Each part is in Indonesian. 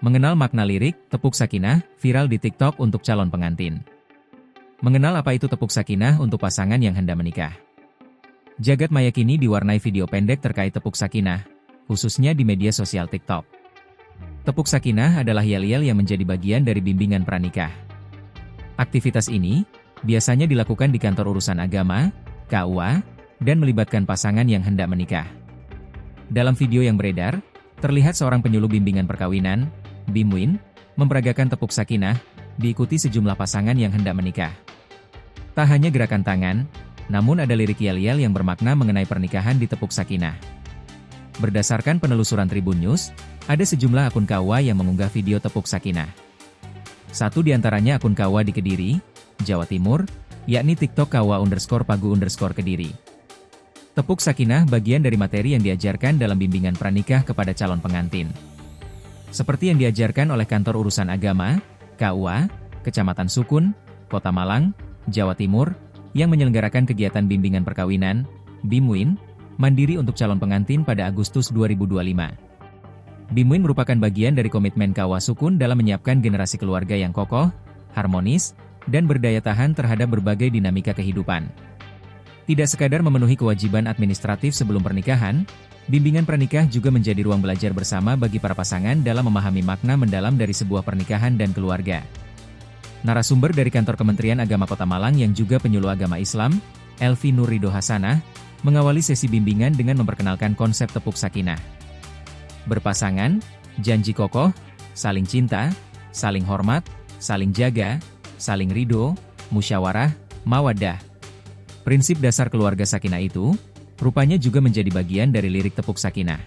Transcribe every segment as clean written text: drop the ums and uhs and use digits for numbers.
Mengenal makna lirik, tepuk sakinah, viral di TikTok untuk calon pengantin. Mengenal apa itu tepuk sakinah untuk pasangan yang hendak menikah? Jagat maya kini diwarnai video pendek terkait tepuk sakinah, khususnya di media sosial TikTok. Tepuk sakinah adalah yel-yel yang menjadi bagian dari bimbingan pranikah. Aktivitas ini biasanya dilakukan di kantor urusan agama, KUA, dan melibatkan pasangan yang hendak menikah. Dalam video yang beredar, terlihat seorang penyuluh bimbingan perkawinan, BIMWIN, memperagakan tepuk sakinah, diikuti sejumlah pasangan yang hendak menikah. Tak hanya gerakan tangan, namun ada lirik yel-yel yang bermakna mengenai pernikahan di tepuk sakinah. Berdasarkan penelusuran Tribun News, ada sejumlah akun KUA yang mengunggah video tepuk sakinah. Satu di antaranya akun KUA di Kediri, Jawa Timur, yakni TikTok KUA_Pagu_Kediri. Tepuk sakinah bagian dari materi yang diajarkan dalam bimbingan pranikah kepada calon pengantin. Seperti yang diajarkan oleh Kantor Urusan Agama, KUA, Kecamatan Sukun, Kota Malang, Jawa Timur, yang menyelenggarakan kegiatan bimbingan perkawinan, BIMWIN, mandiri untuk calon pengantin pada Agustus 2025. BIMWIN merupakan bagian dari komitmen KUA Sukun dalam menyiapkan generasi keluarga yang kokoh, harmonis, dan berdaya tahan terhadap berbagai dinamika kehidupan. Tidak sekadar memenuhi kewajiban administratif sebelum pernikahan, bimbingan pranikah juga menjadi ruang belajar bersama bagi para pasangan dalam memahami makna mendalam dari sebuah pernikahan dan keluarga. Narasumber dari Kantor Kementerian Agama Kota Malang yang juga penyuluh agama Islam, Elvi Nurrido Hasanah, mengawali sesi bimbingan dengan memperkenalkan konsep tepuk sakinah. Berpasangan, janji kokoh, saling cinta, saling hormat, saling jaga, saling ridho, musyawarah, mawaddah. Prinsip dasar keluarga sakinah itu, rupanya juga menjadi bagian dari lirik tepuk sakinah.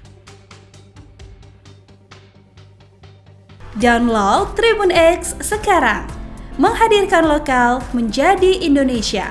Download Tribun X sekarang, menghadirkan lokal menjadi Indonesia.